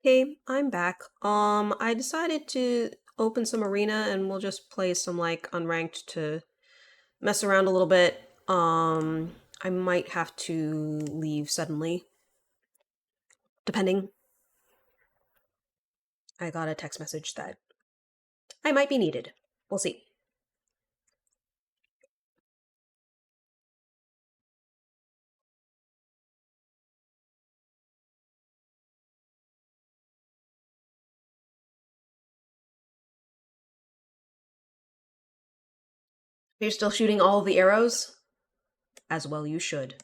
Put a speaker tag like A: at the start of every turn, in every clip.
A: Hey, I'm back. I decided to open some arena and we'll just play some like unranked to mess around a little bit. I might have to leave suddenly, depending. I got a text message that I might be needed. We'll see. You're still shooting all of the arrows? As well you should.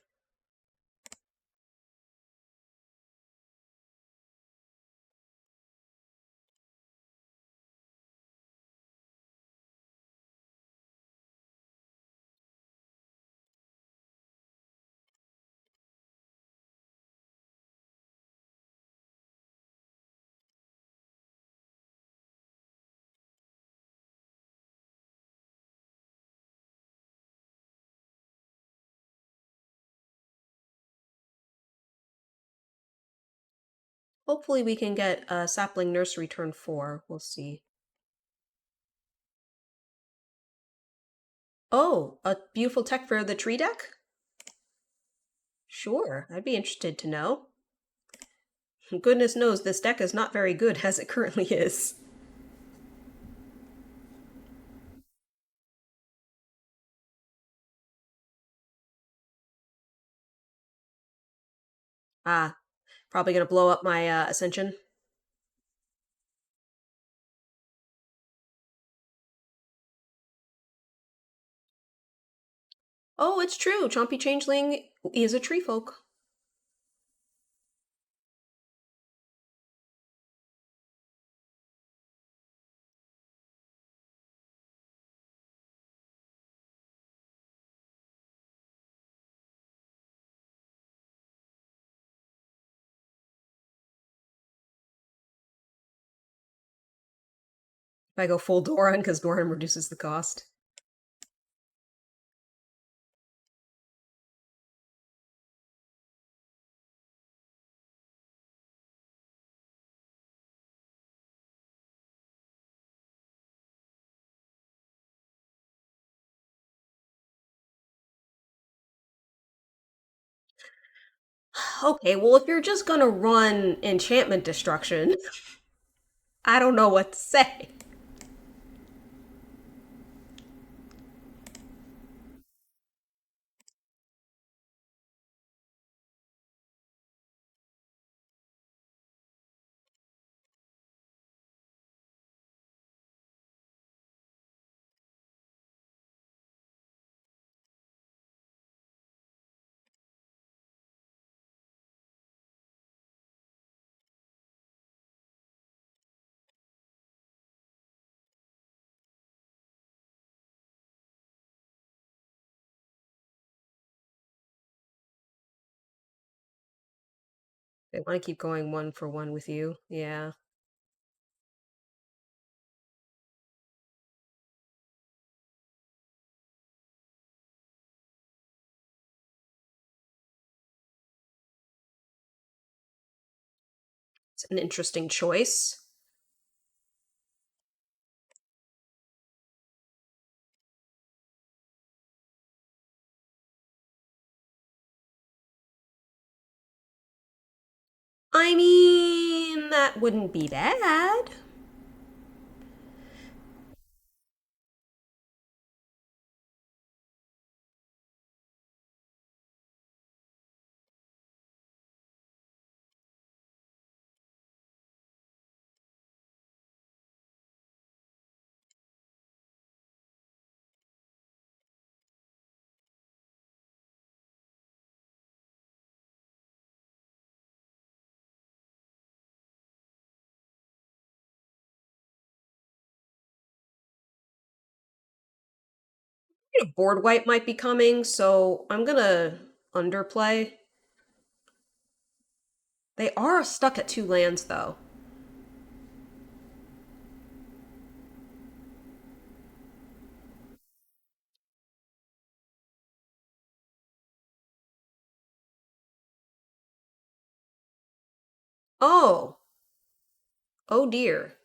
A: Hopefully we can get a sapling nursery turn 4. We'll see. Oh, a beautiful tech for the tree deck? Sure, I'd be interested to know. Goodness knows this deck is not very good as it currently is. Ah, probably gonna blow up my Ascension. Oh, it's true. Chompy Changeling is a tree folk. If I go full Doran, because Doran reduces the cost. Okay, well, if you're just gonna run Enchantment Destruction, I don't know what to say. They want to keep going one for one with you. Yeah. It's an interesting choice. I mean, that wouldn't be bad. A board wipe might be coming, so I'm gonna underplay. They are stuck at 2 lands, though. Oh. Oh dear.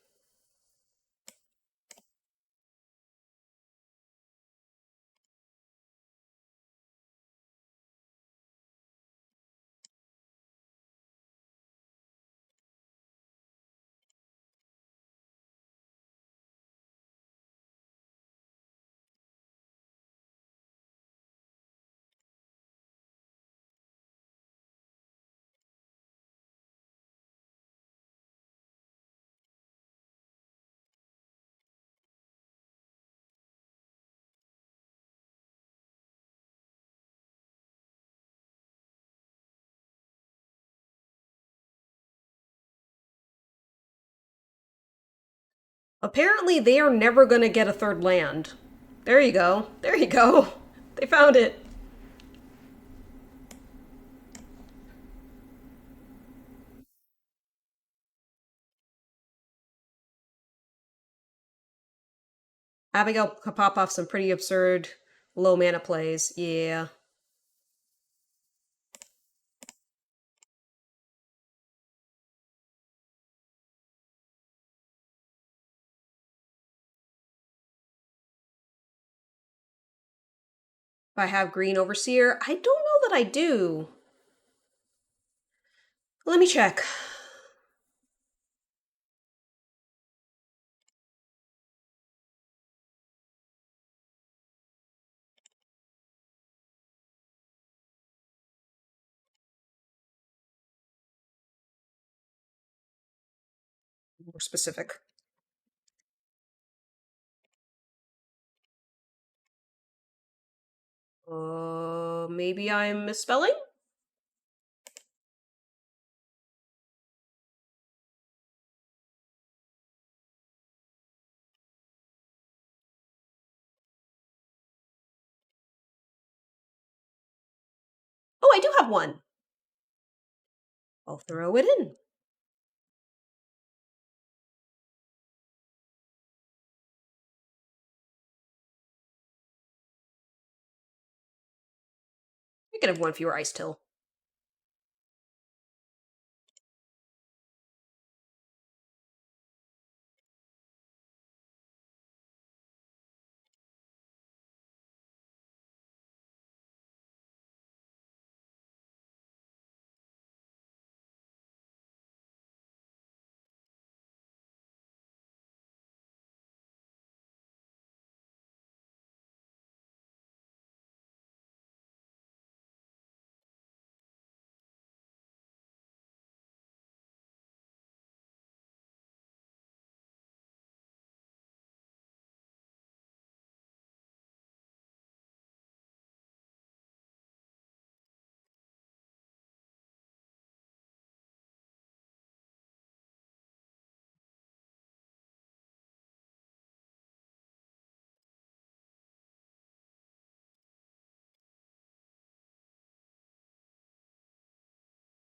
A: Apparently, they are never gonna get a third land. There you go. There you go. They found it. Abigail could pop off some pretty absurd low mana plays. Yeah. If I have Green Overseer, I don't know that I do. Let me check. More specific. Maybe I'm misspelling? Oh, I do have one. I'll throw it in. You can have one fewer Ice Till.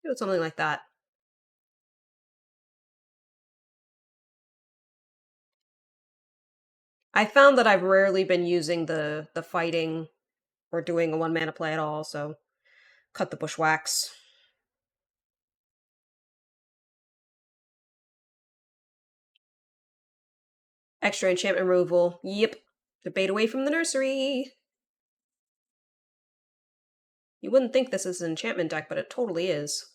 A: Do something like that. I found that I've rarely been using the fighting or doing a one mana play at all, so cut the bushwhacks. Extra enchantment removal. Yep. Debate away from the nursery. You wouldn't think this is an enchantment deck, but it totally is.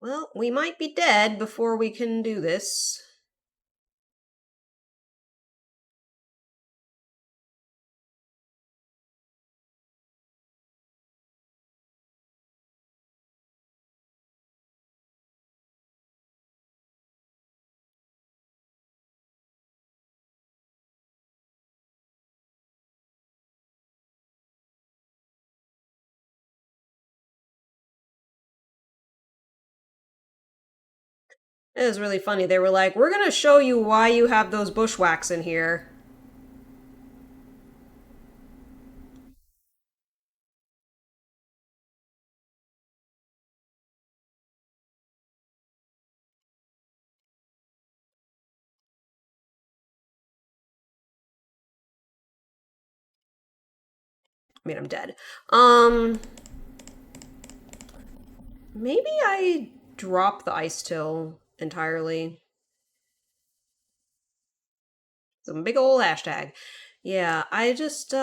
A: Well, we might be dead before we can do this. It was really funny. They were like, "We're gonna show you why you have those bushwhacks in here." I mean, I'm dead. Um, Maybe I drop the ice till entirely. Some big old hashtag. Yeah, I just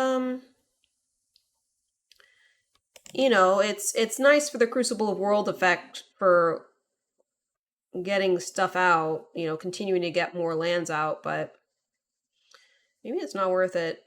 A: it's nice for the Crucible of World effect for getting stuff out, continuing to get more lands out, but maybe it's not worth it.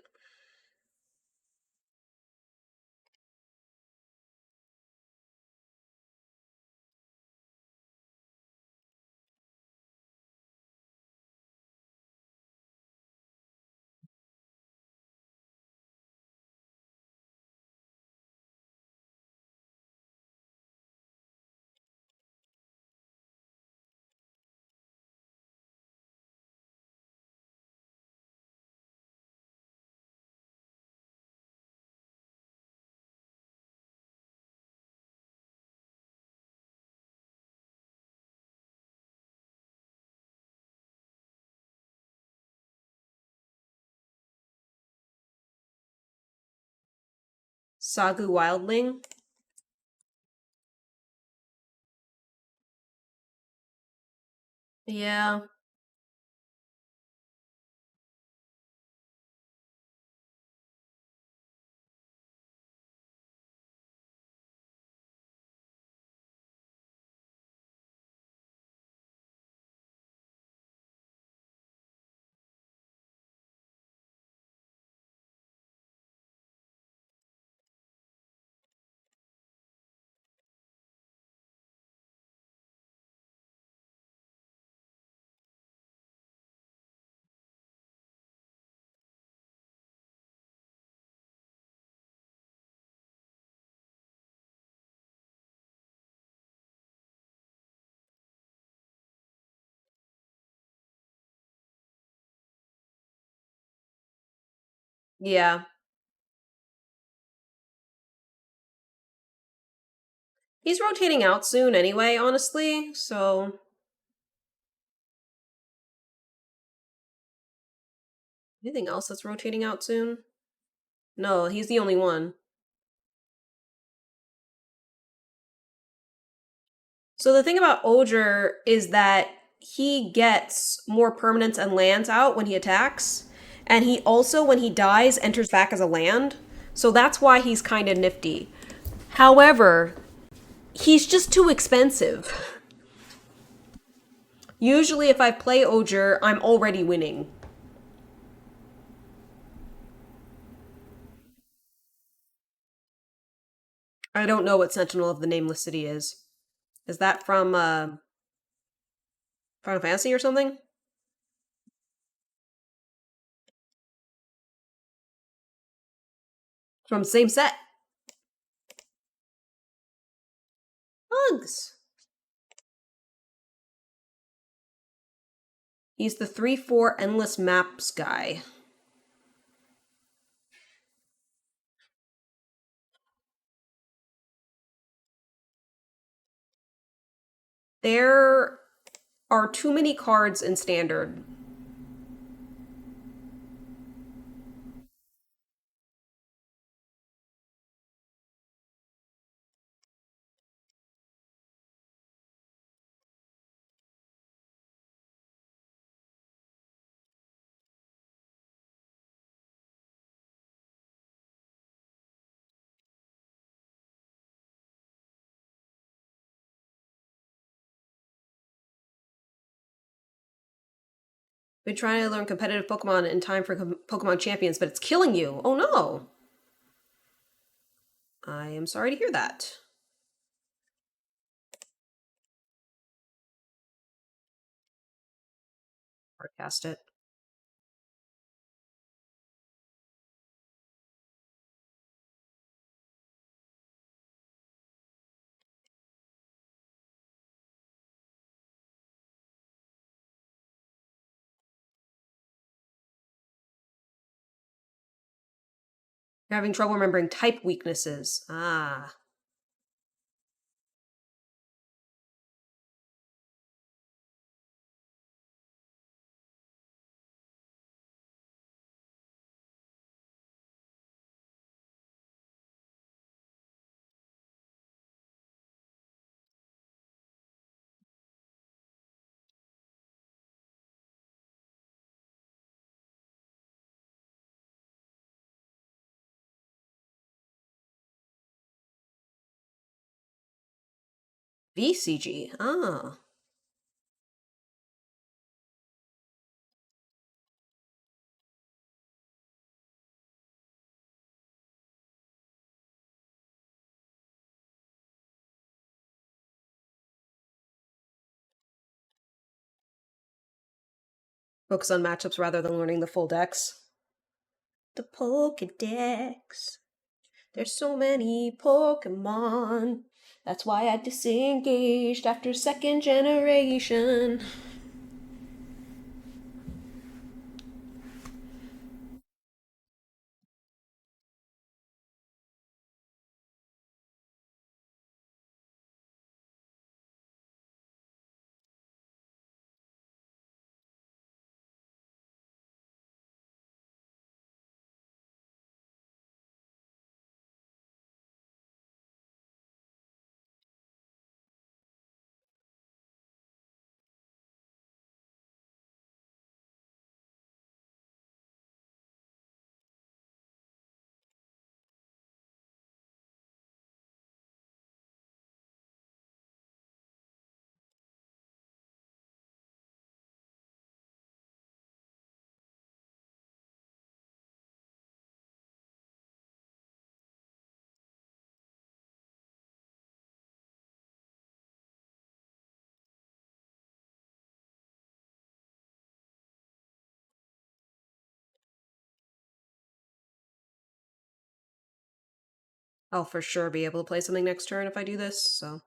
A: Sagu Wildling. Yeah. Yeah. He's rotating out soon anyway, honestly, so anything else that's rotating out soon? No, he's the only one. So the thing about Oger is that he gets more permanents and lands out when he attacks, and he also, when he dies, enters back as a land. So that's why he's kind of nifty. However, he's just too expensive. Usually, if I play Oger, I'm already winning. I don't know what Sentinel of the Nameless City is. Is that from Final Fantasy or something? From the same set. Bugs. He's the 3/4 Endless Maps guy. There are too many cards in Standard. Been trying to learn competitive Pokemon in time for Pokemon Champions, but it's killing you. Oh no! I am sorry to hear that. Hardcast it. You're having trouble remembering type weaknesses. Ah. VCG. Ah. Focus on matchups rather than learning the full decks. The Pokedex. There's so many Pokemon. That's why I disengaged after second generation. I'll for sure be able to play something next turn if I do this, so.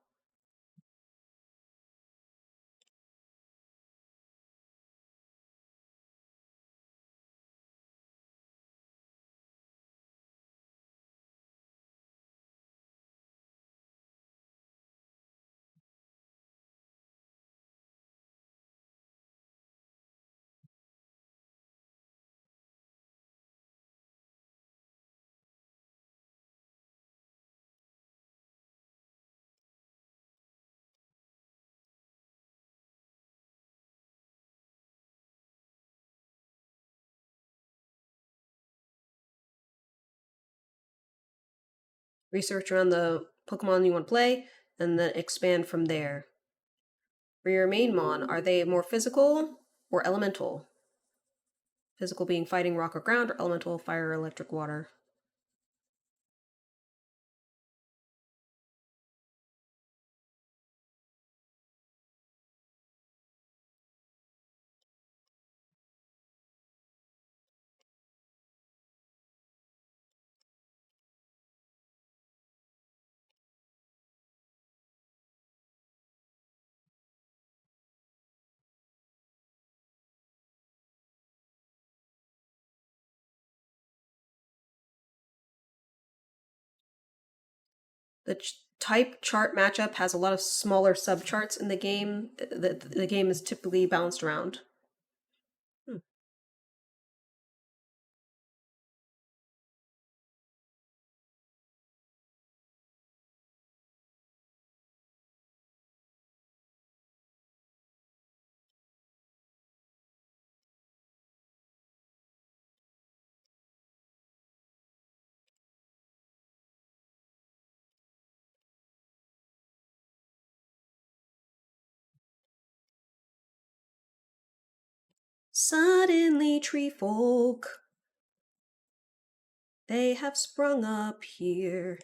A: Research around the Pokemon you want to play, and then expand from there. For your main Mon, are they more physical or elemental? Physical being fighting rock or ground, or elemental fire, electric, water. The type chart matchup has a lot of smaller subcharts in the game. The game is typically bounced around. Hmm. Suddenly, tree folk, they have sprung up here.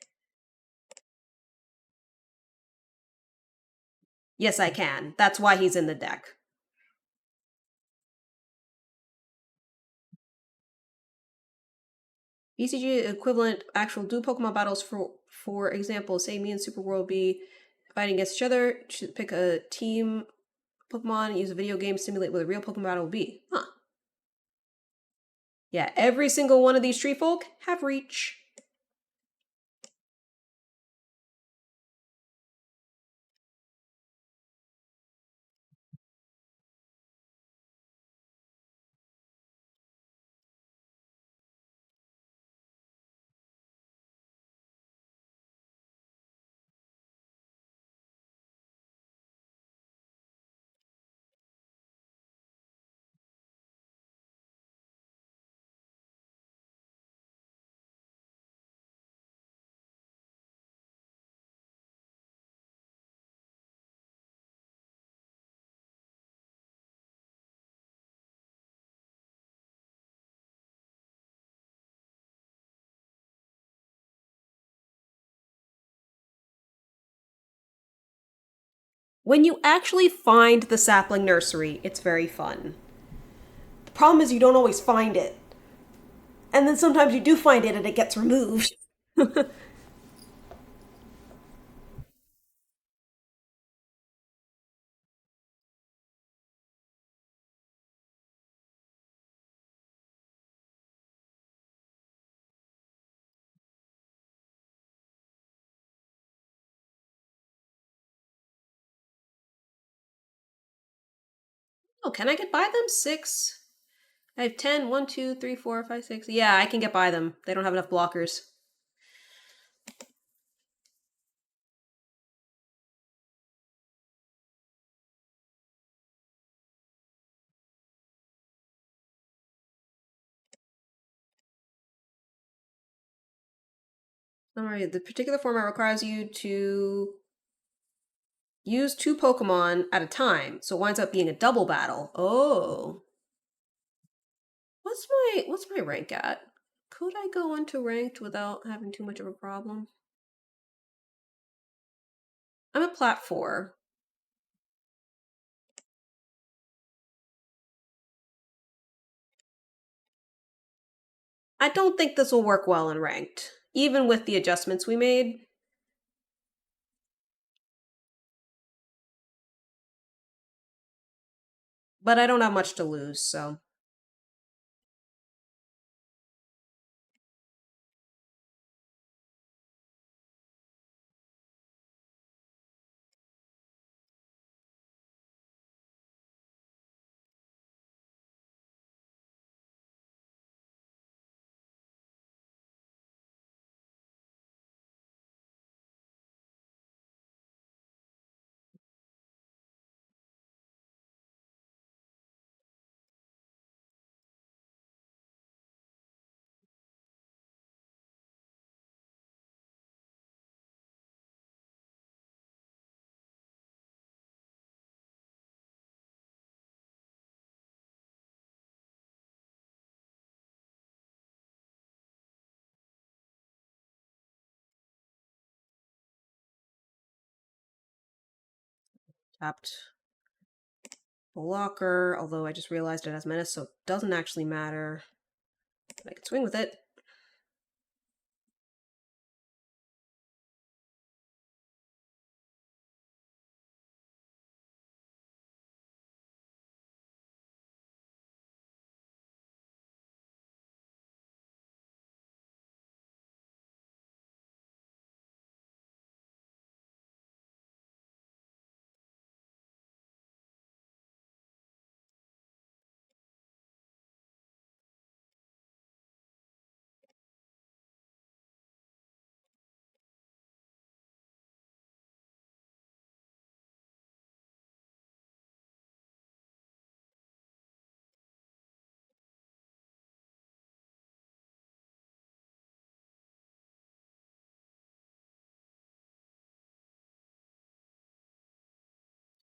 A: Yes, I can. That's why he's in the deck. BCG equivalent actual do Pokemon battles for example, say me and Superworld be fighting against each other. Should pick a team Pokemon, use a video game, simulate what a real Pokemon battle will be. Huh. Yeah, every single one of these tree folk have reach. When you actually find the sapling nursery, it's very fun. The problem is you don't always find it. And then sometimes you do find it and it gets removed. Oh, can I get by them? 6. I have 10. 1, 2, 3, 4, 5, 6. Yeah, I can get by them. They don't have enough blockers. Alright, the particular format requires you to use 2 Pokemon at a time, so it winds up being a double battle. Oh. What's my rank at? Could I go into ranked without having too much of a problem? I'm at plat 4. I don't think this will work well in ranked, even with the adjustments we made. But I don't have much to lose, so. Tapped blocker, although I just realized it has menace, so it doesn't actually matter. I can swing with it.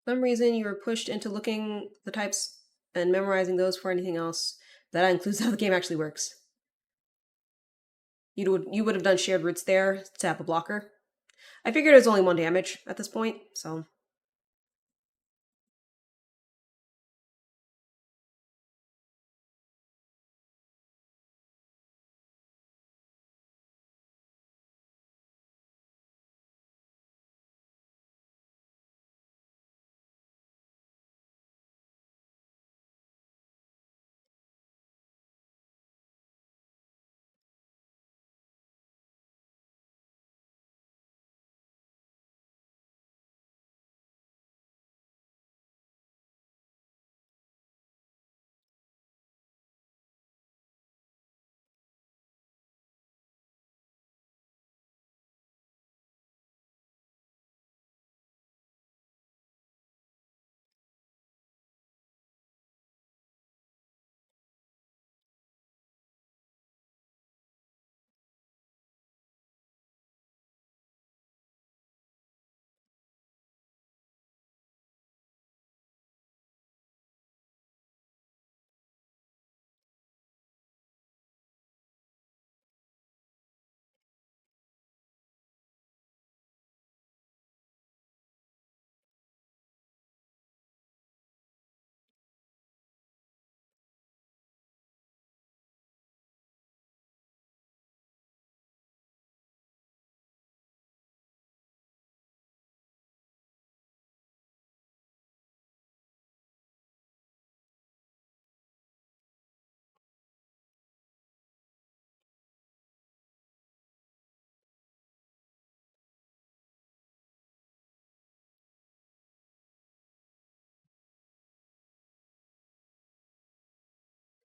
A: For some reason, you were pushed into looking the types and memorizing those for anything else. That includes how the game actually works. You would have done shared roots there to have a blocker. I figured it was only one damage at this point, so.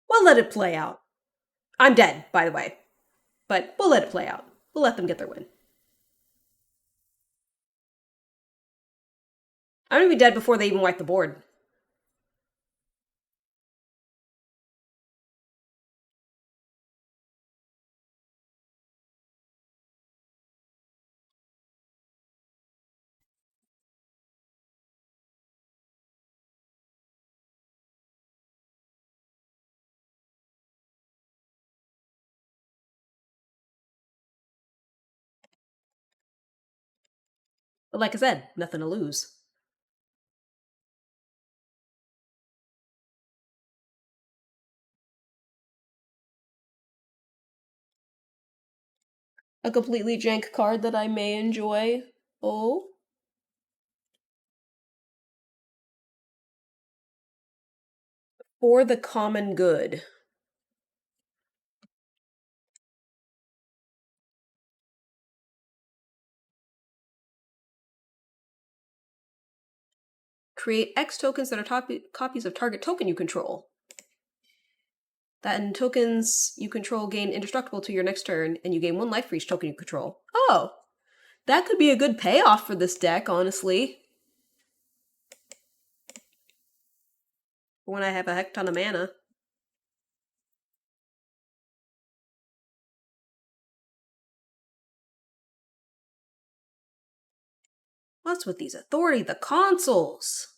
A: We'll let it play out. I'm dead, by the way. But we'll let it play out. We'll let them get their win. I'm gonna be dead before they even wipe the board. But like I said, nothing to lose. A completely jank card that I may enjoy. Oh? For the common good. Create X tokens that are copies of target token you control. That tokens you control gain indestructible to your next turn, and you gain 1 life for each token you control. Oh! That could be a good payoff for this deck, honestly. When I have a heck ton of mana. What's with these authority? The consoles!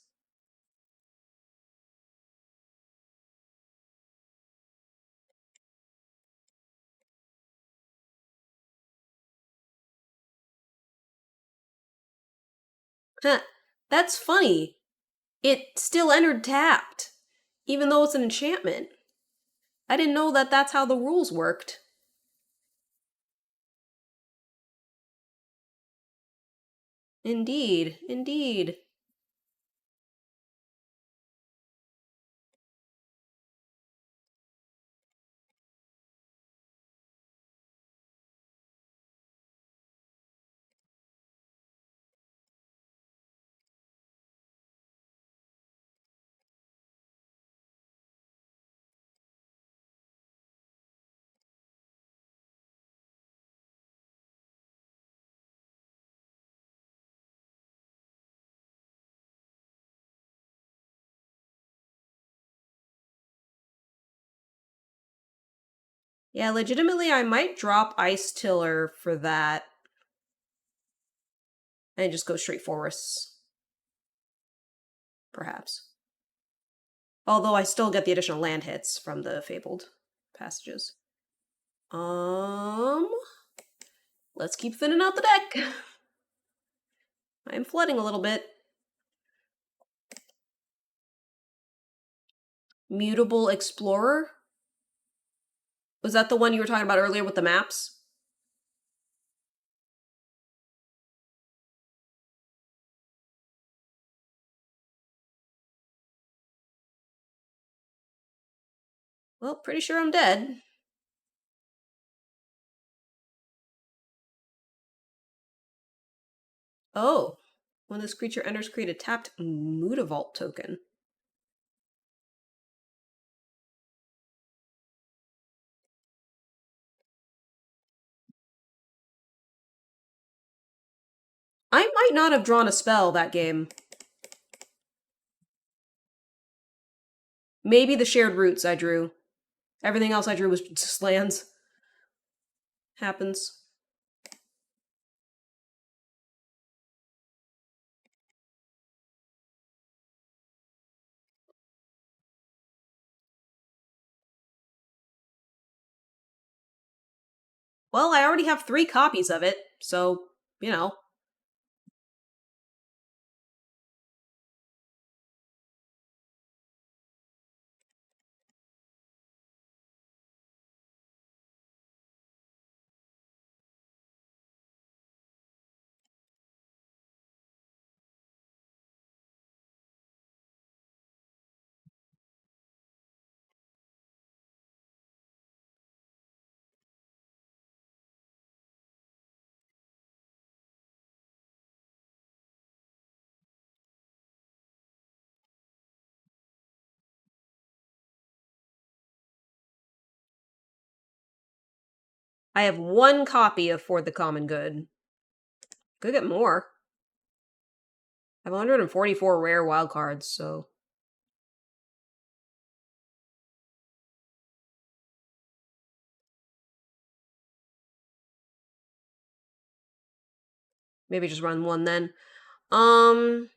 A: Huh. That's funny. It still entered tapped, even though it's an enchantment. I didn't know that that's how the rules worked. Indeed, indeed. Yeah, legitimately, I might drop Ice Tiller for that and just go straight forests. Perhaps. Although I still get the additional land hits from the fabled passages. Um, let's keep thinning out the deck. I am flooding a little bit. Mutable Explorer? Was that the one you were talking about earlier with the maps? Well, pretty sure I'm dead. Oh. When this creature enters, create a tapped Mutavault token. I might not have drawn a spell that game. Maybe the shared roots I drew. Everything else I drew was just lands. Happens. Well, I already have 3 copies of it, so, you know. I have 1 copy of For the Common Good. Could get more. I have 144 rare wildcards, so. Maybe just run 1 then. Um.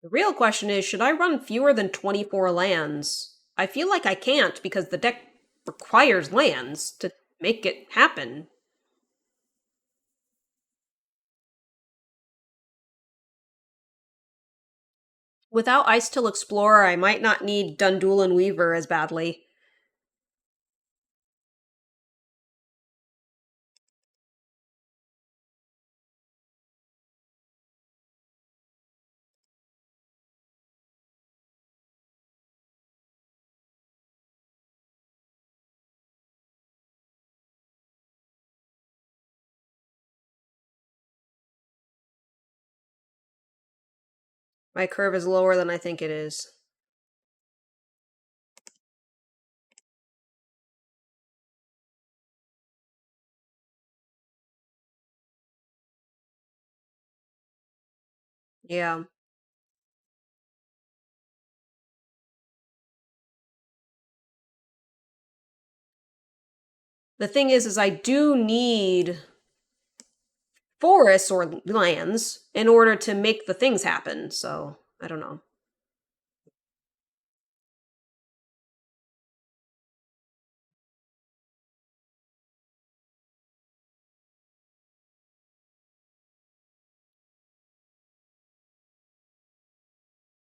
A: The real question is, should I run fewer than 24 lands? I feel like I can't because the deck requires lands to make it happen. Without Ice Till Explorer, I might not need Dundulin Weaver as badly. My curve is lower than I think it is. Yeah. The thing is I do need forests or lands in order to make the things happen, so I don't know.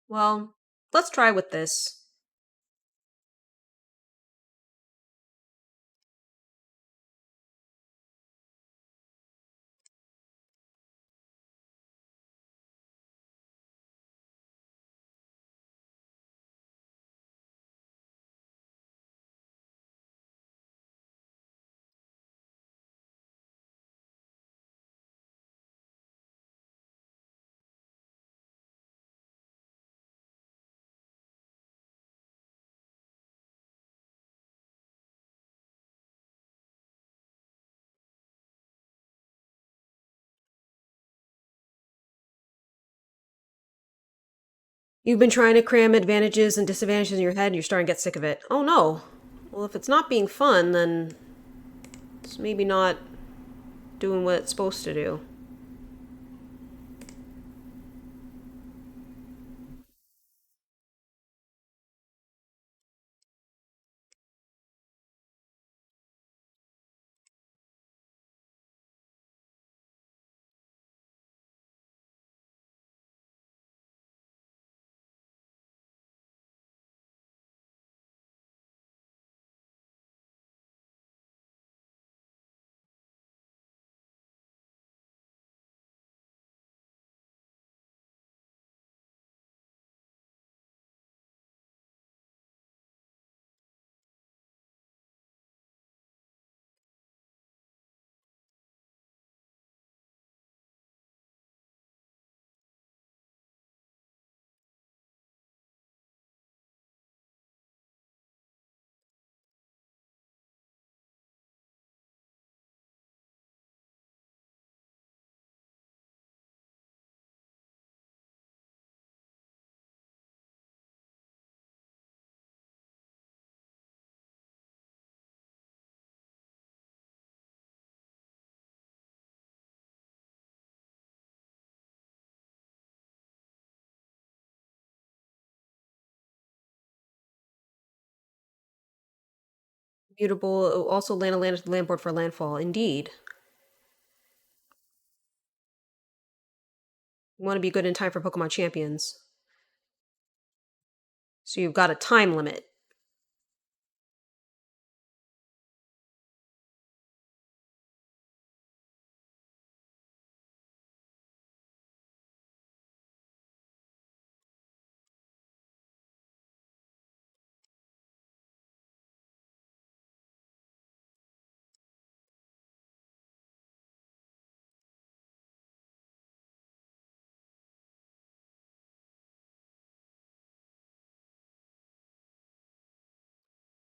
A: Well, let's try with this. You've been trying to cram advantages and disadvantages in your head and you're starting to get sick of it. Oh no. Well, if it's not being fun, then it's maybe not doing what it's supposed to do. Mutable, also land board for landfall. Indeed. You want to be good in time for Pokemon Champions. So you've got a time limit.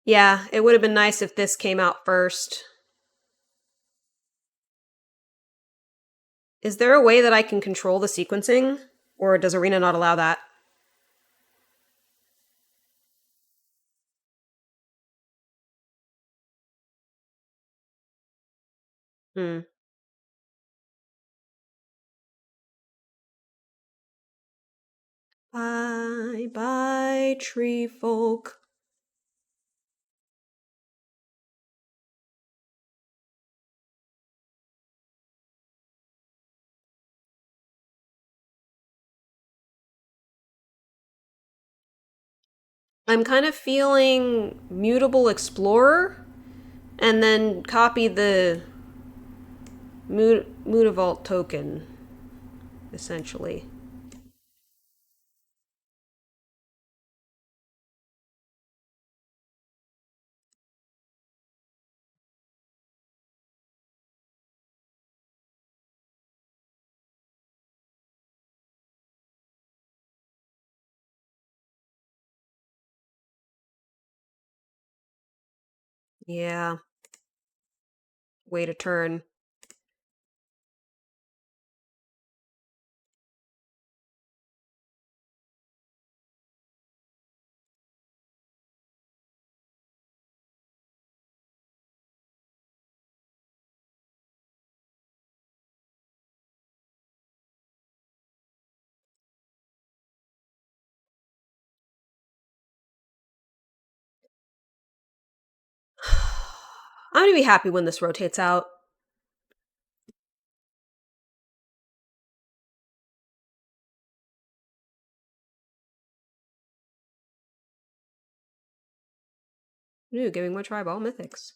A: Yeah, it would have been nice if this came out first. Is there a way that I can control the sequencing? Or does Arena not allow that? Hmm. Bye bye, tree folk. I'm kind of feeling Mutable Explorer and then copy the Mutavault token, essentially. Yeah, way to turn. I'm gonna be happy when this rotates out. Ooh, giving my tribe all mythics.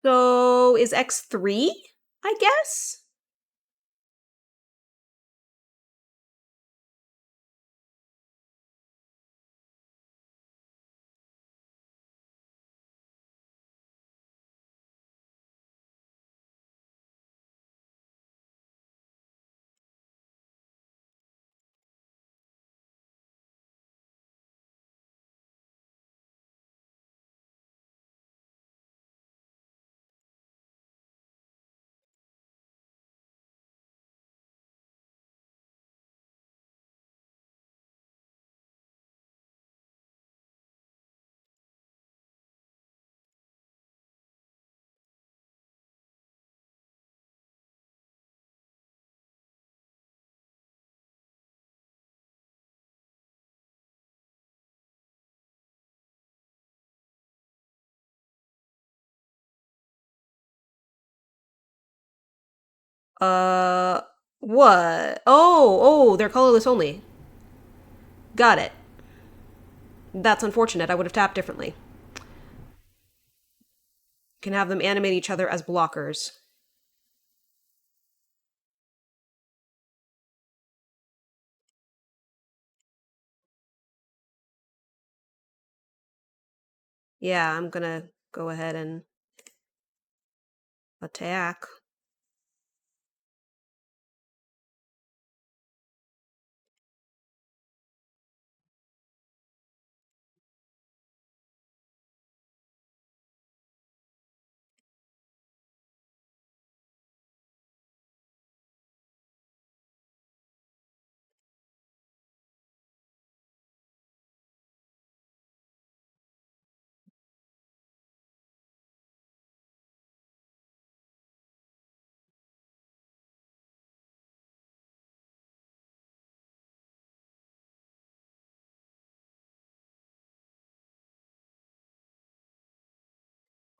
A: So is X3, I guess? Uh, what? Oh, they're colorless only. Got it. That's unfortunate. I would have tapped differently. Can have them animate each other as blockers. Yeah, I'm gonna go ahead and attack.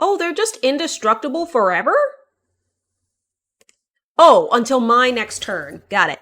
A: Oh, they're just indestructible forever? Oh, until my next turn. Got it.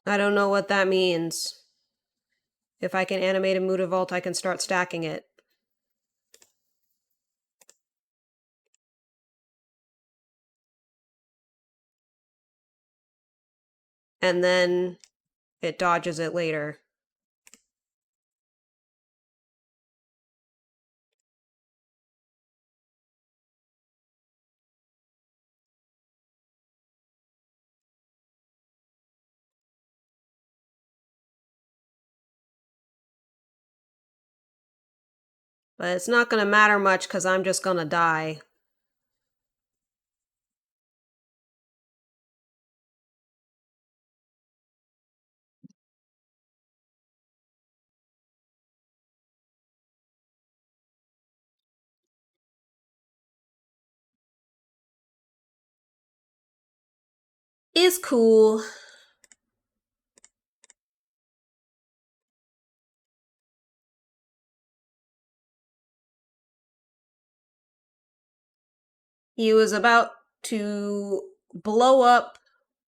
A: I don't know what that means. If I can animate a Mutavault, I can start stacking it. And then it dodges it later. But it's not gonna matter much because I'm just gonna die. Is cool. He was about to blow up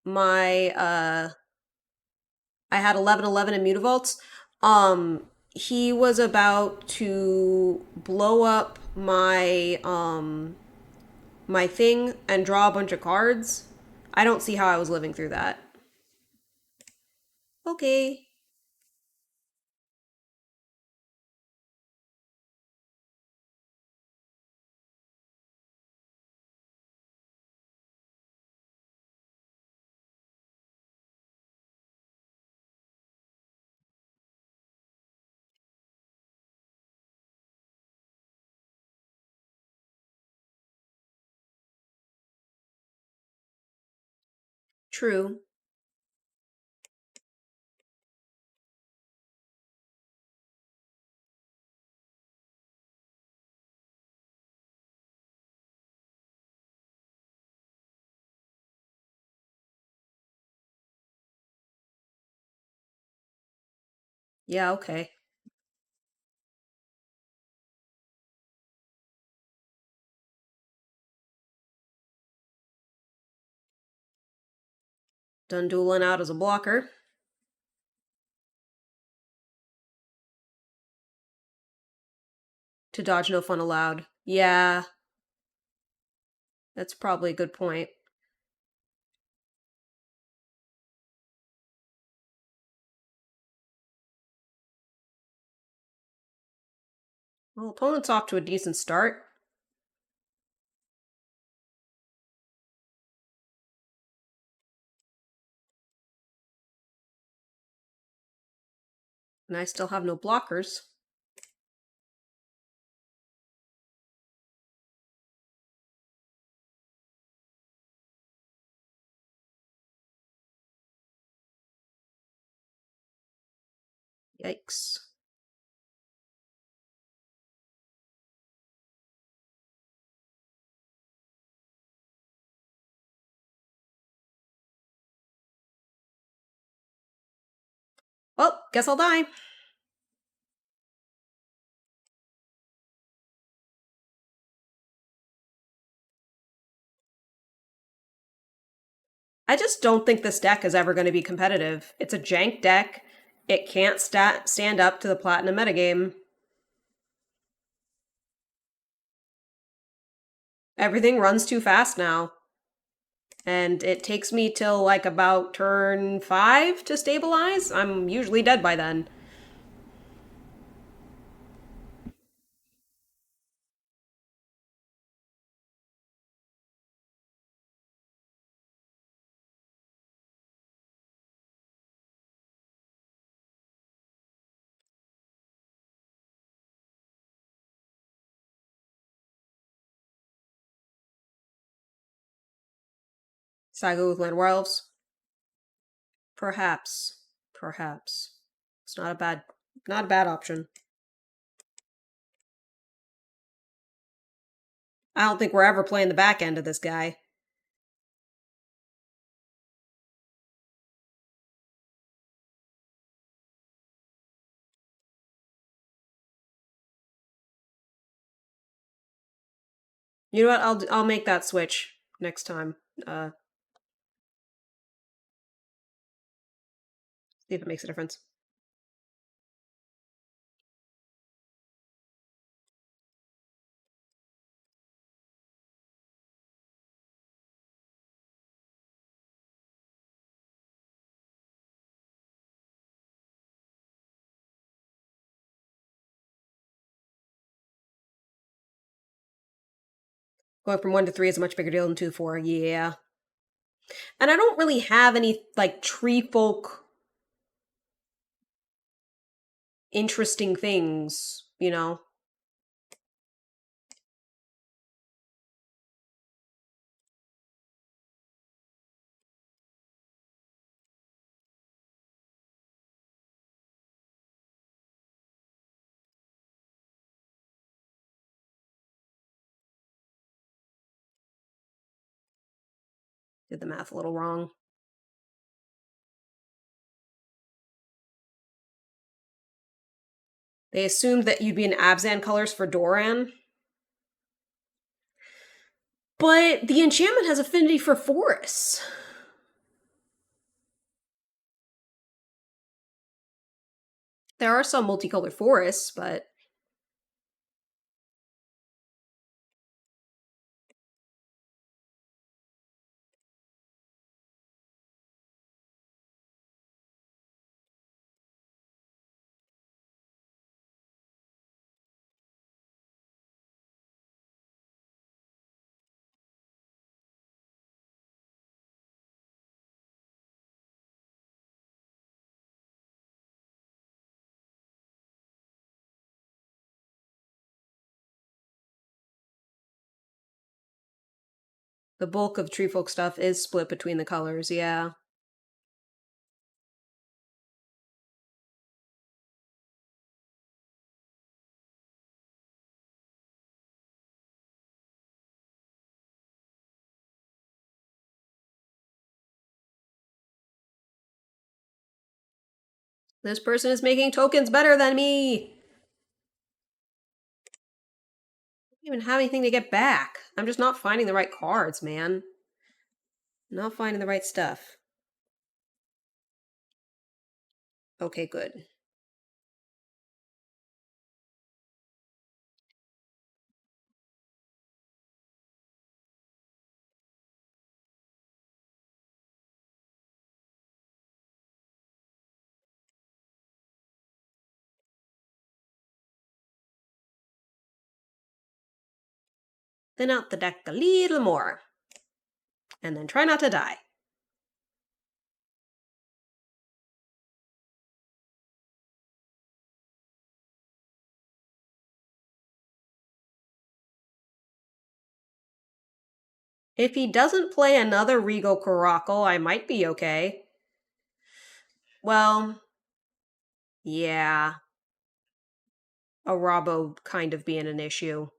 A: my I had 1111 in Mutavaults. He was about to blow up my thing and draw a bunch of cards. I don't see how I was living through that. Okay. True. Yeah, okay. Done dueling out as a blocker. To dodge no fun allowed. Yeah, that's probably a good point. Well, opponent's off to a decent start. And I still have no blockers. Yikes. Well, guess I'll die. I just don't think this deck is ever going to be competitive. It's a jank deck. It can't stand up to the platinum metagame. Everything runs too fast now. And it takes me till like about turn 5 to stabilize. I'm usually dead by then. Saga with Land Elves? Perhaps. Perhaps. It's not a bad option. I don't think we're ever playing the back end of this guy. You know what? I'll make that switch next time. See if it makes a difference. Going from 1 to 3 is a much bigger deal than 2 to 4. Yeah. And I don't really have any like tree folk interesting things, you know. Did the math a little wrong. They assumed that you'd be in Abzan colors for Doran. But the enchantment has affinity for forests. There are some multicolored forests, but the bulk of tree folk stuff is split between the colors, yeah. This person is making tokens better than me. I don't even have anything to get back. I'm just not finding the right cards, man. Not finding the right stuff. Okay, good. Thin out the deck a little more. And then try not to die. If he doesn't play another Regal Caracal, I might be okay. Well, yeah. A Robbo kind of being an issue.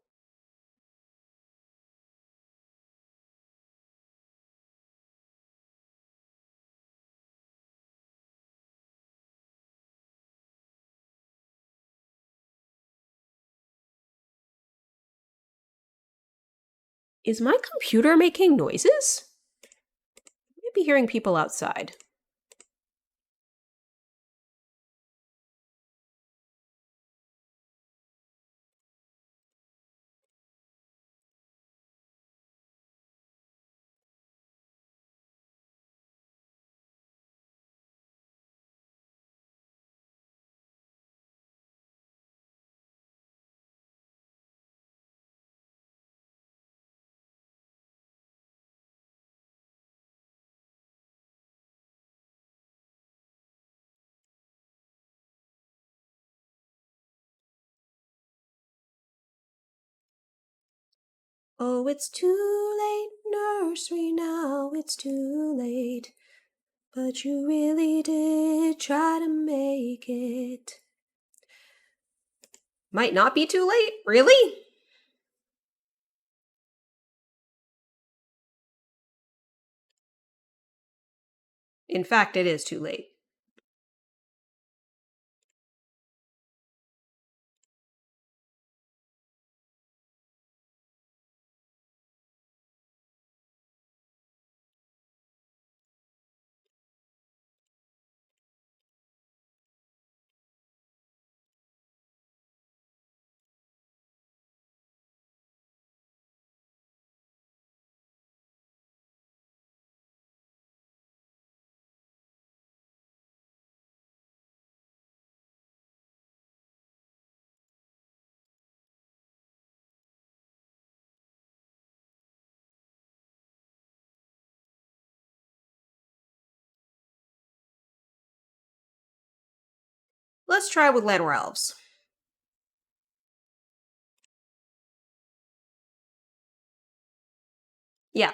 A: Is my computer making noises? I might be hearing people outside. Oh, it's too late, nursery now, it's too late. But you really did try to make it. Might not be too late? Really? In fact, it is too late. Let's try with Land Elves. Yeah.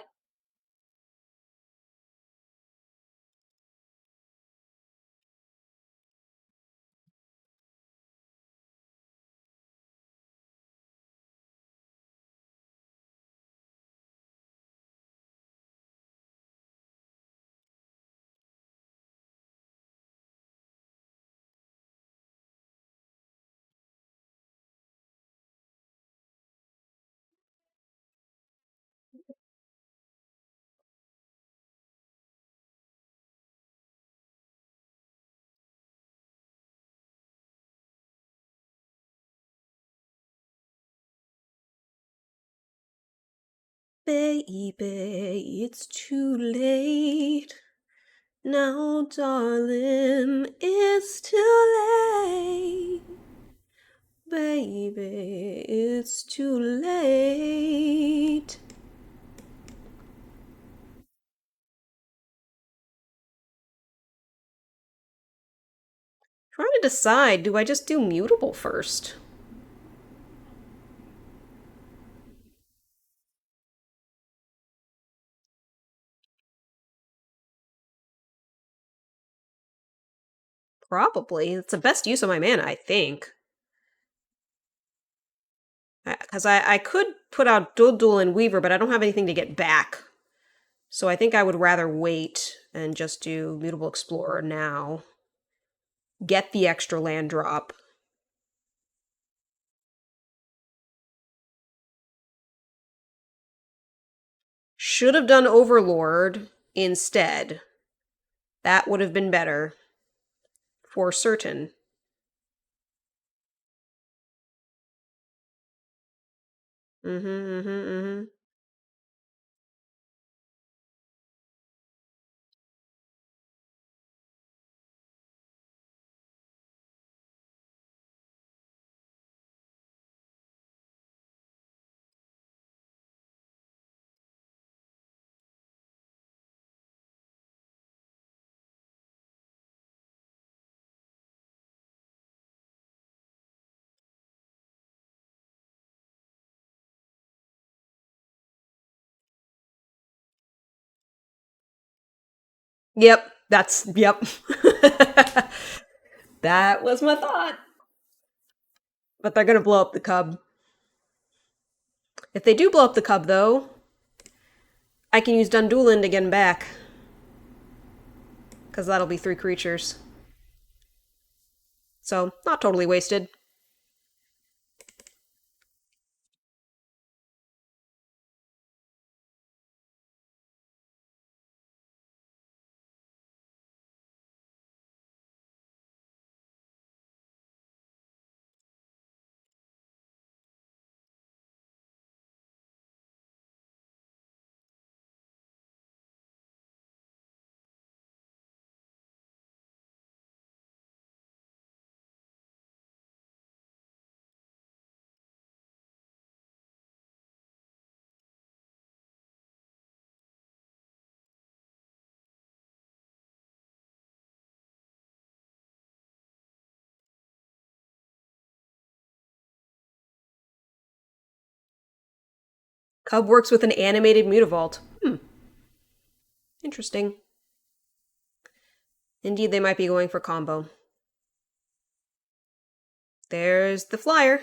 A: Baby, it's too late. Now, darling, it's too late. Baby, it's too late. Trying to decide, do I just do mutable first? Probably. It's the best use of my mana, I think. Because I could put out Duldul and Weaver, but I don't have anything to get back. So I think I would rather wait and just do Mutable Explorer now. Get the extra land drop. Should have done Overlord instead. That would have been better. For certain. Mm-hmm, mm-hmm, mm-hmm. Yep, yep. That was my thought. But they're gonna blow up the cub. If they do blow up the cub, though, I can use Dundulin to get him back. Because that'll be 3 creatures. So, not totally wasted. Cub works with an animated Mutavault. Interesting. Indeed, they might be going for combo. There's the flyer.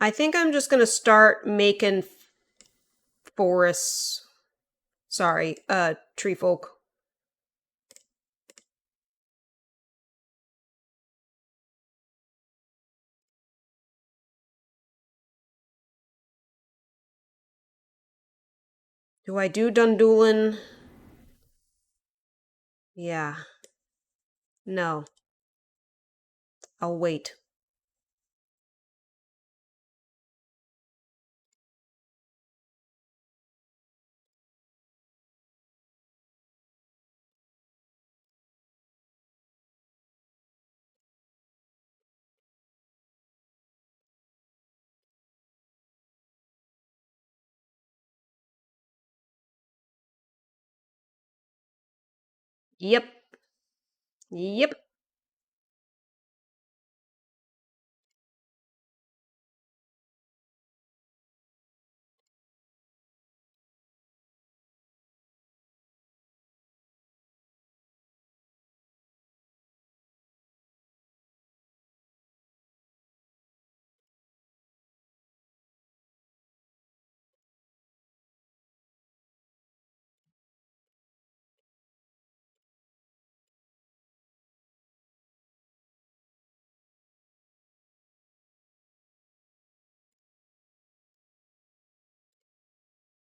A: I think I'm just gonna start making forests. Sorry, tree folk. Do I do Dundulin? Yeah. No. I'll wait. Yep. Yep.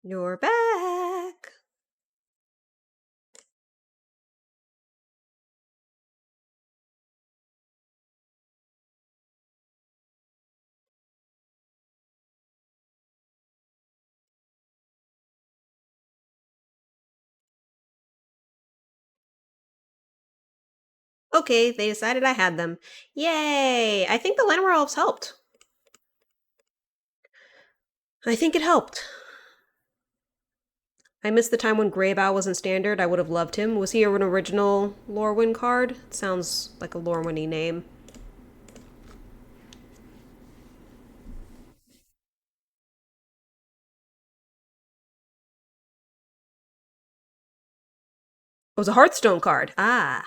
A: You're back. Okay, they decided I had them. Yay! I think the Llanowar elves helped. I think it helped. I missed the time when Greybow wasn't standard. I would have loved him. Was he an original Lorwyn card? It sounds like a Lorwyn-y name. It was a Hearthstone card. Ah.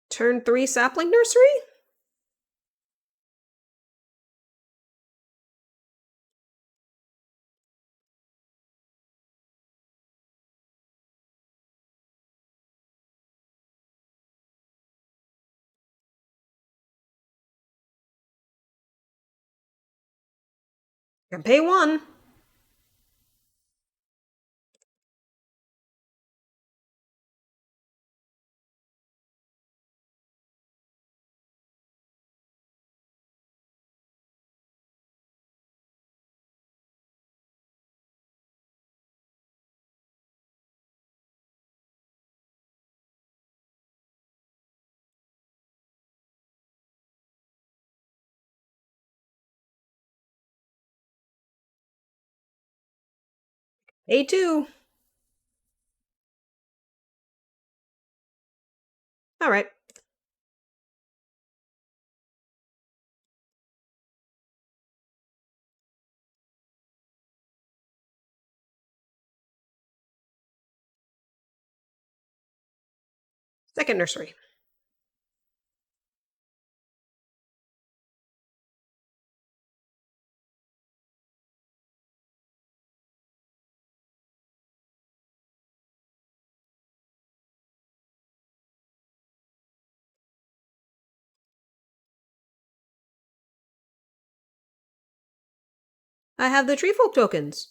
A: Turn 3 Sapling Nursery? Can pay 1. A2. Alright. Second nursery. I have the tree folk tokens.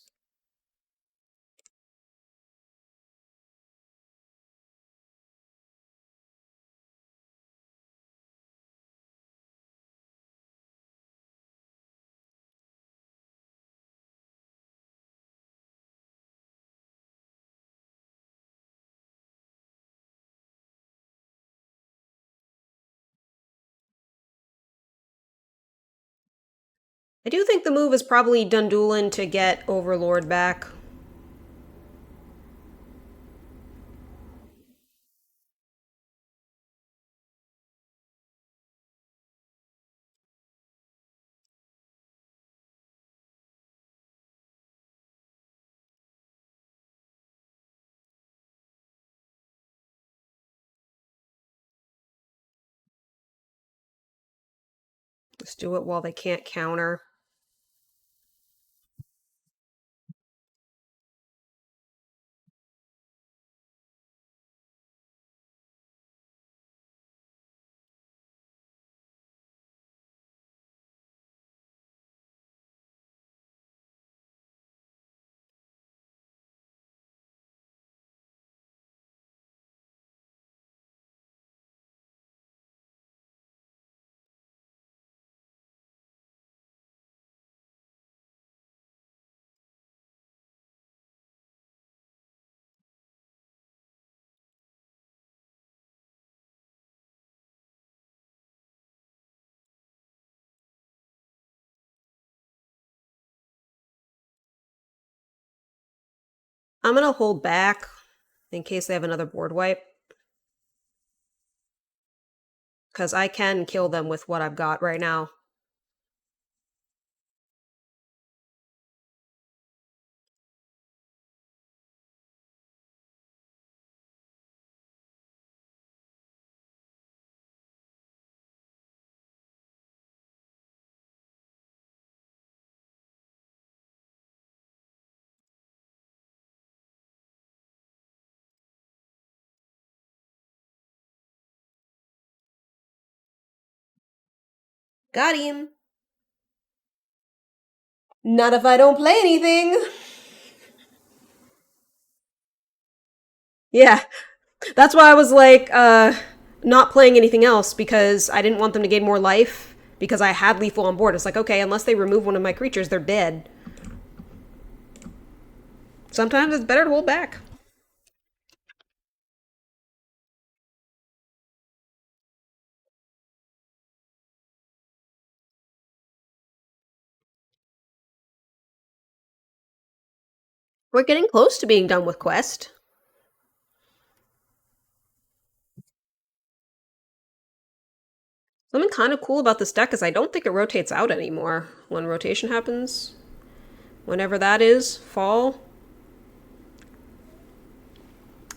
A: I do think the move is probably Dundulin to get Overlord back. Let's do it while they can't counter. I'm gonna hold back in case they have another board wipe. Because I can kill them with what I've got right now. Got him. Not if I don't play anything. Yeah, that's why I was like, not playing anything else because I didn't want them to gain more life because I had lethal on board. It's like, okay, unless they remove one of my creatures, they're dead. Sometimes it's better to hold back. We're getting close to being done with Quest. Something kind of cool about this deck is I don't think it rotates out anymore when rotation happens. Whenever that is, fall.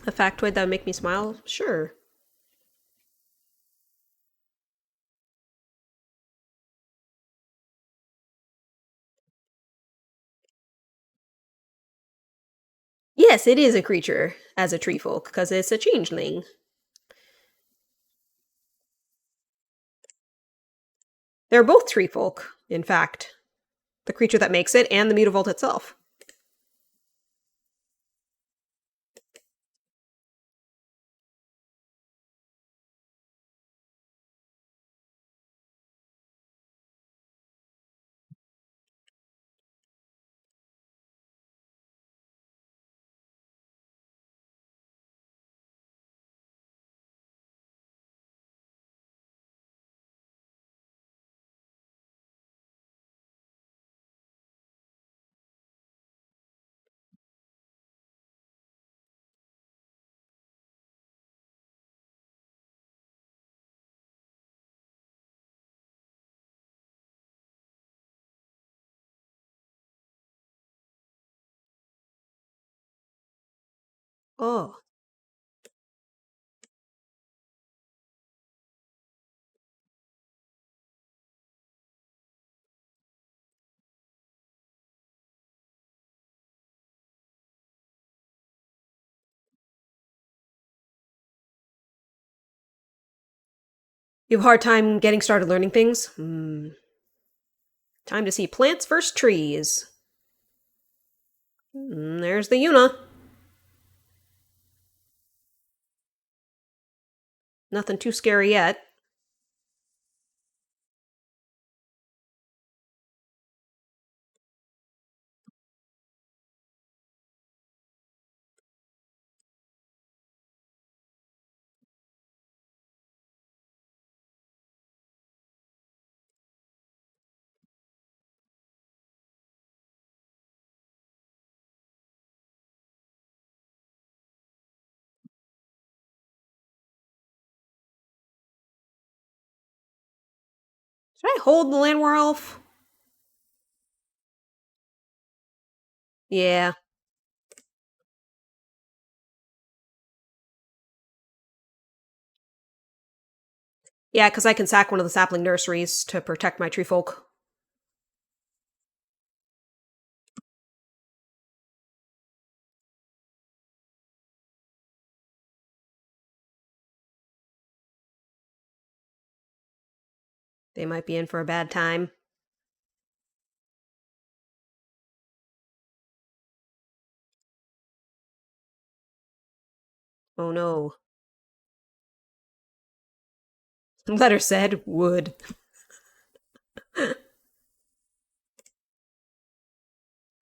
A: A factoid that would make me smile? Sure. Yes, it is a creature as a tree folk because it's a changeling. They're both tree folk, in fact. The creature that makes it and the Mutavault itself. Oh. You have a hard time getting started learning things? Time to see plants versus trees. There's the Yuna. Nothing too scary yet. Should I hold the Landwar Elf? Yeah. Yeah, because I can sack one of the sapling nurseries to protect my tree folk. They might be in for a bad time. Oh no. The letter said wood.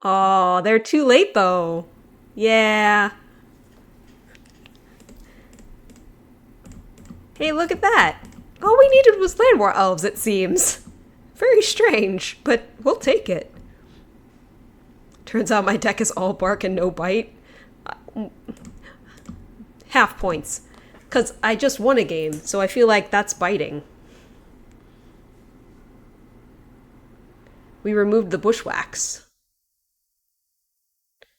A: Oh, they're too late though. Yeah. Hey, look at that. All we needed was Landwar elves, it seems. Very strange, but we'll take it. Turns out my deck is all bark and no bite. Half points. Because I just won a game, so I feel like that's biting. We removed the bushwhacks,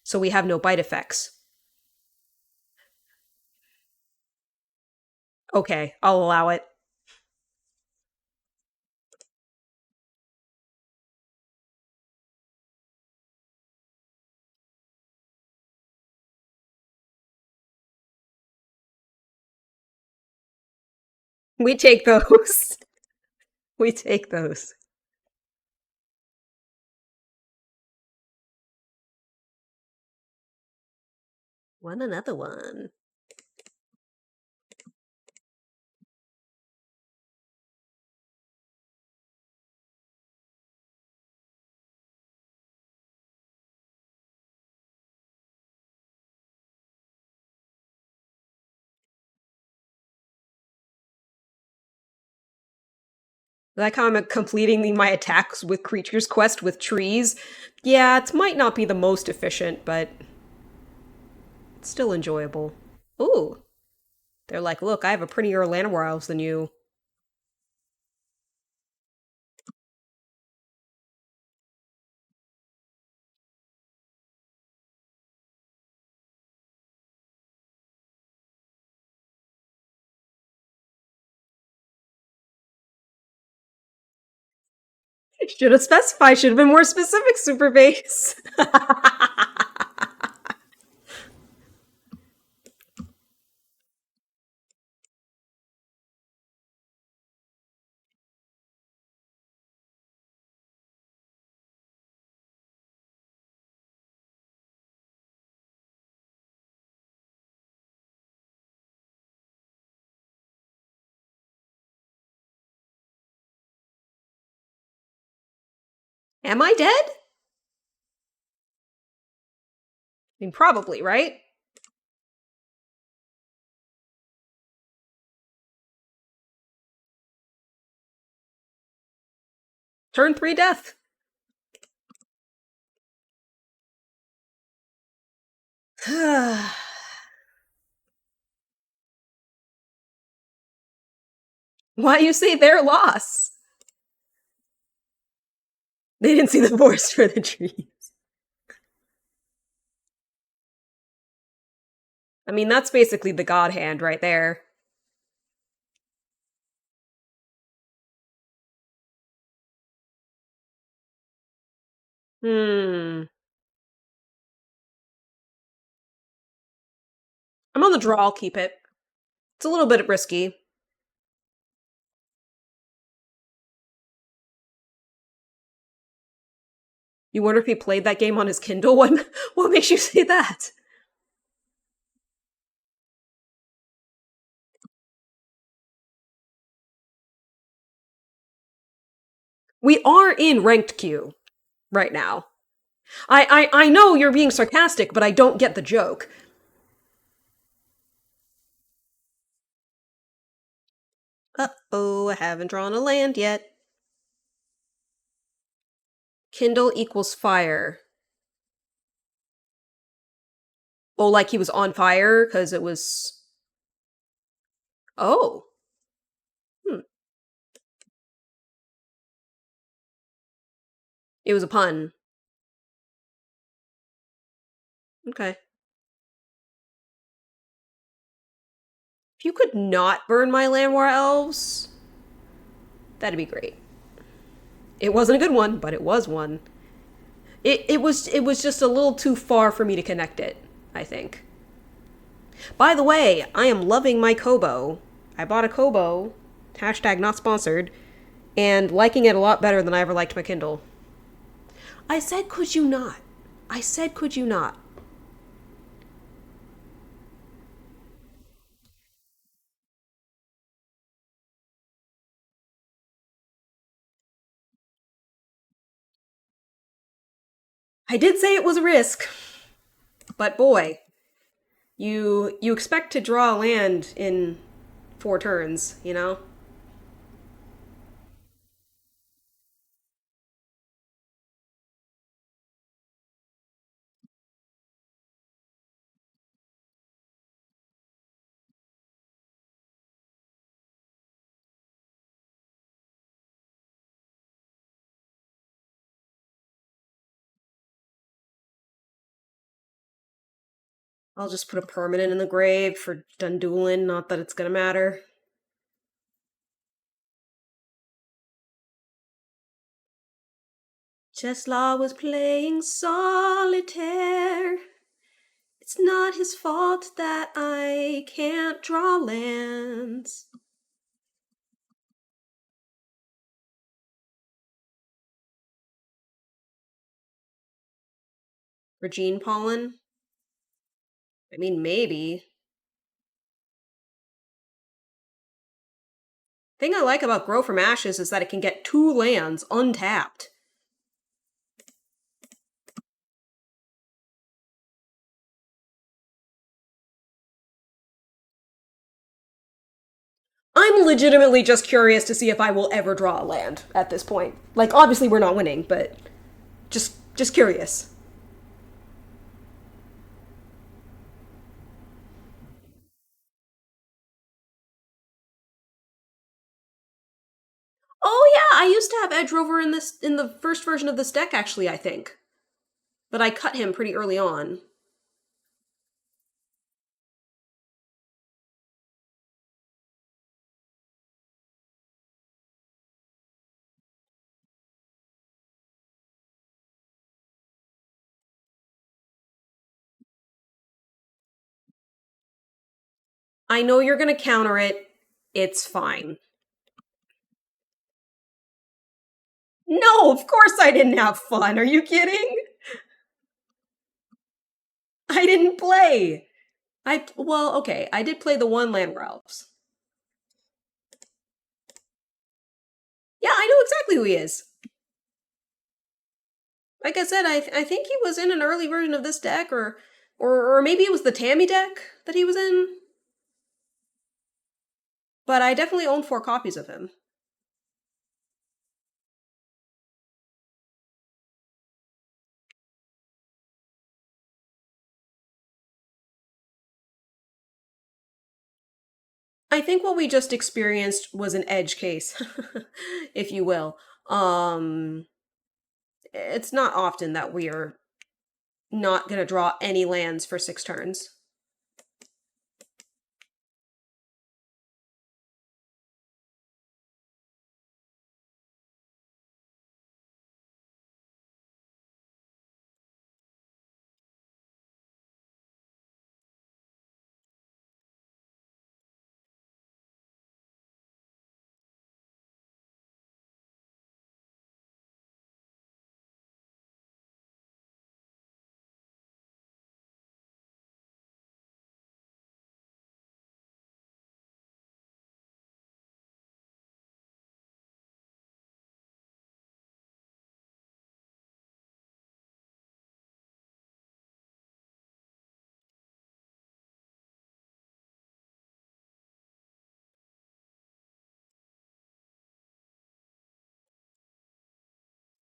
A: so we have no bite effects. Okay, I'll allow it. We take those. We take those. Want another one? Like how I'm completing my attacks with Creatures Quest with trees. Yeah, it might not be the most efficient, but it's still enjoyable. Ooh. They're like, look, I have a prettier Llanowar elves than you. Should have specified, should have been more specific, Super Base. Am I dead? I mean, probably, right? Turn 3 death. Why you say their loss? They didn't see the forest for the trees. I mean, that's basically the god hand right there. Hmm. I'm on the draw, I'll keep it. It's a little bit risky. You wonder if he played that game on his Kindle? What makes you say that? We are in ranked queue right now. I know you're being sarcastic, but I don't get the joke. Uh-oh, I haven't drawn a land yet. Kindle equals fire. Oh, like he was on fire because it was. Oh, hmm. It was a pun. Okay. If you could not burn my land war elves, that'd be great. It wasn't a good one, but it was one. It was just a little too far for me to connect it, I think. By the way, I am loving my Kobo. I bought a Kobo, hashtag not sponsored, and liking it a lot better than I ever liked my Kindle. I said, could you not? I said, could you not? I did say it was a risk, but boy, you expect to draw land in 4 turns, you know? I'll just put a permanent in the grave for Dundulin, not that it's gonna matter. Cheslaw was playing solitaire. It's not his fault that I can't draw lands. Regine pollen? I mean, maybe. Thing I like about Grow from Ashes is that it can get 2 lands untapped. I'm legitimately just curious to see if I will ever draw a land at this point. Like, obviously we're not winning, but just curious. Oh yeah, I used to have Edge Rover in the first version of this deck actually, I think. But I cut him pretty early on. I know you're gonna counter it. It's fine. No, of course I didn't have fun. Are you kidding? I didn't play. Well, okay, I did play the one Land Elves. Yeah, I know exactly who he is. Like I said, I think he was in an early version of this deck, or maybe it was the Tammy deck that he was in. But I definitely own 4 copies of him. I think what we just experienced was an edge case, if you will. It's not often that we are not gonna draw any lands for 6 turns.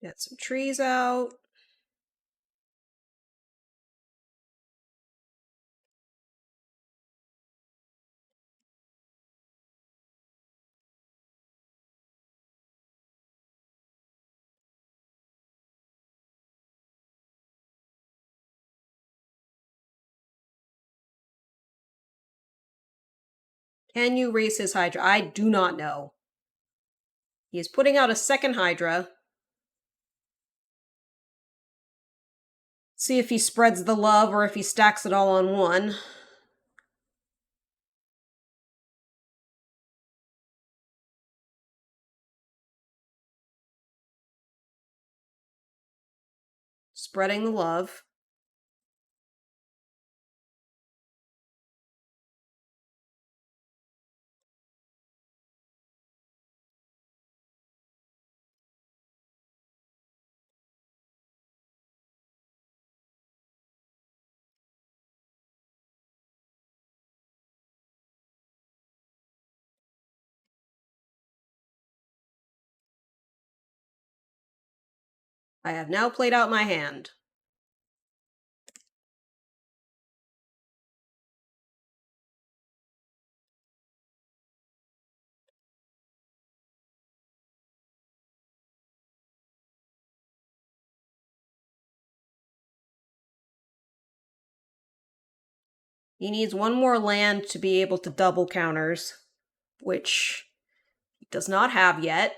A: Get some trees out. Can you raise his Hydra? I do not know. He is putting out a second Hydra. See if he spreads the love or if he stacks it all on one. Spreading the love. I have now played out my hand. He needs one more land to be able to double counters, which he does not have yet.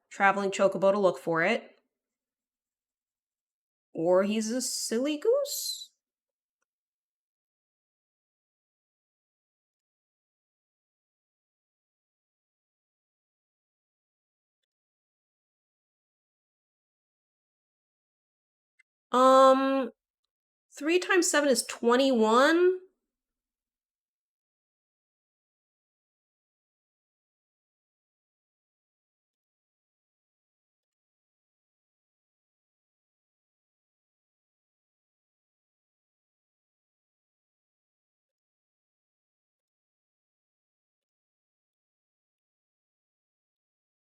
A: Traveling Chocobo to look for it. Or he's a silly goose? Um, 3 times 7 is 21?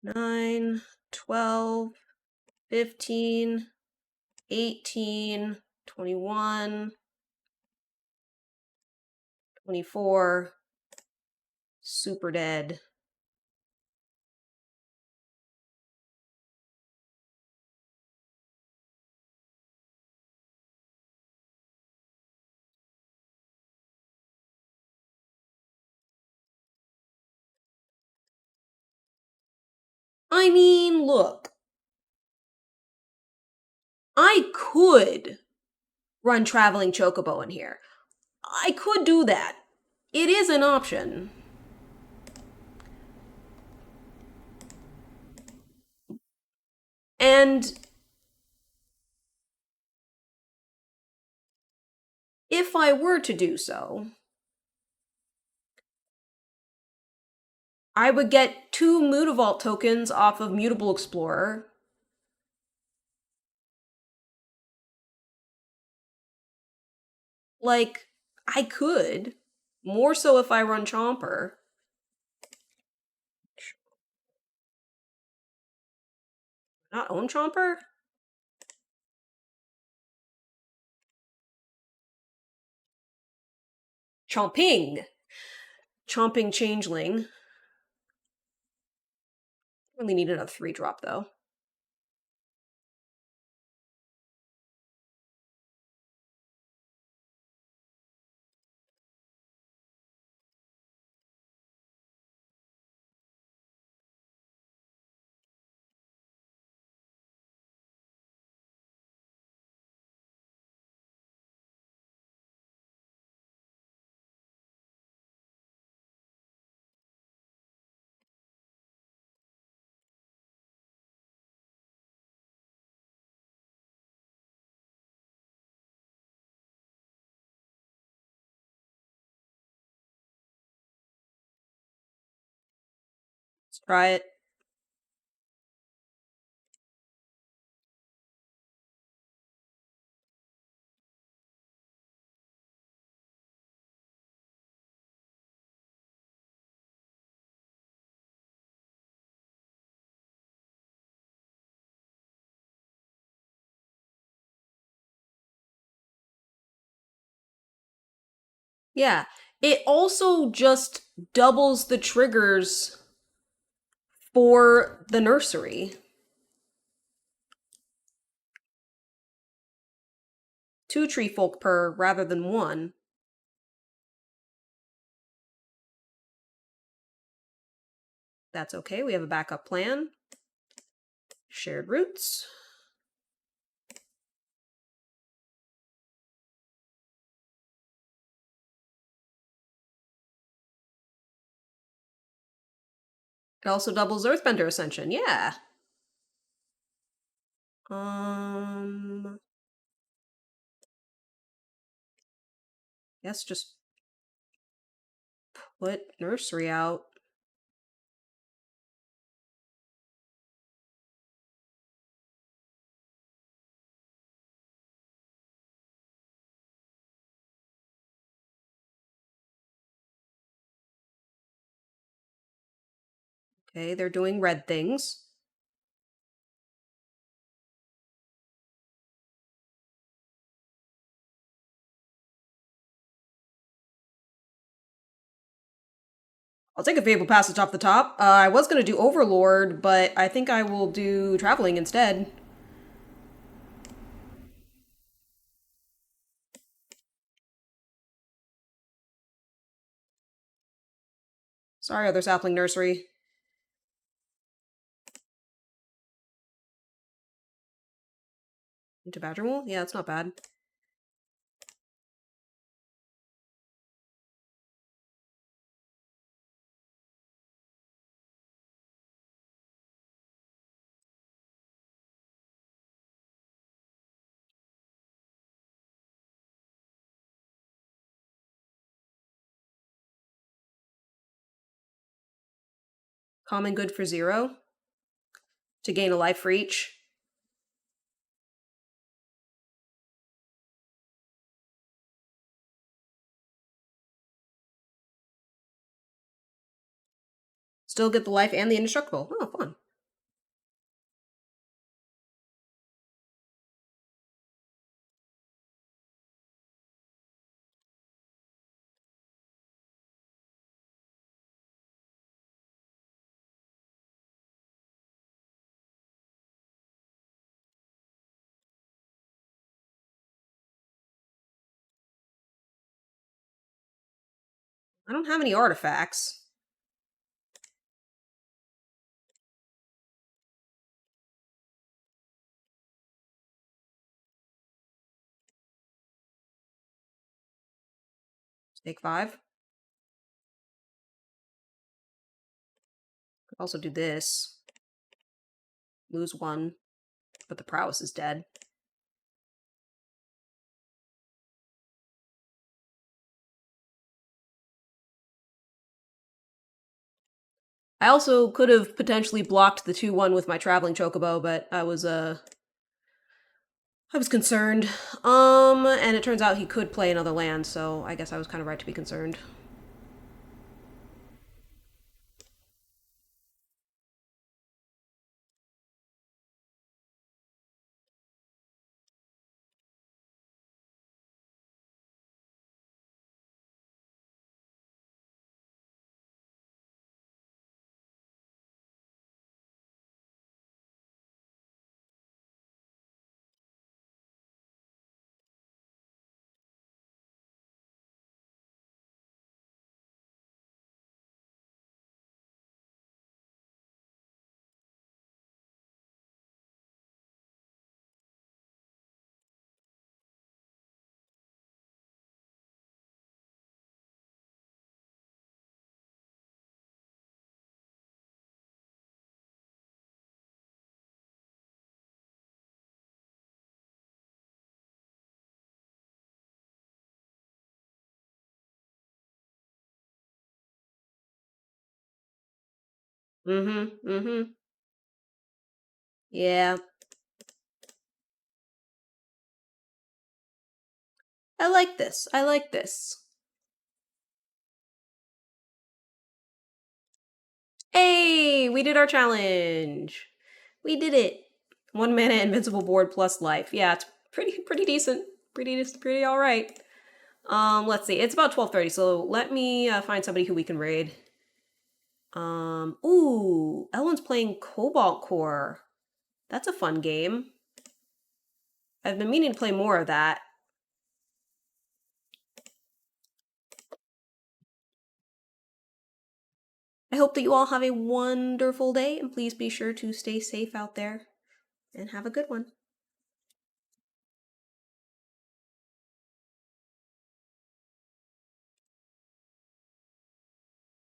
A: Nine, 12, 15, 18, 21, 24. Super dead. I mean, look. I could run Traveling Chocobo in here. I could do that. It is an option. And if I were to do so, I would get 2 Mutavault tokens off of Mutable Explorer. Like, I could. More so if I run Chomper. Not own Chomper? Chomping! Chomping Changeling. Really need another 3-drop, though. Let's try it. Yeah. It also just doubles the triggers for the nursery. 2 tree folk per rather than 1. That's okay, we have a backup plan. Shared roots. It also doubles Earthbender Ascension, yeah. Um, guess just put nursery out. Okay, they're doing red things. I'll take a Fable Passage off the top. I was gonna do Overlord, but I think I will do Traveling instead. Sorry, other sapling nursery. Into Badgerwool? Yeah, that's not bad. Common good for 0 to gain a life for each. Still get the life and the indestructible. Oh, fun. I don't have any artifacts. Take 5. Could also do this. Lose 1, but the prowess is dead. I also could have potentially blocked the 2-1 with my traveling chocobo, but I was concerned. And it turns out he could play another land, so I guess I was kind of right to be concerned. Mm-hmm. Mm-hmm. Yeah. I like this. I like this. Hey, we did our challenge. We did it. 1 mana invincible board plus life. Yeah, it's pretty decent. Pretty all right. Let's see. It's about 12:30, so let me find somebody who we can raid. Ooh, Ellen's playing Cobalt Core. That's a fun game. I've been meaning to play more of that. I hope that you all have a wonderful day, and please be sure to stay safe out there and have a good one.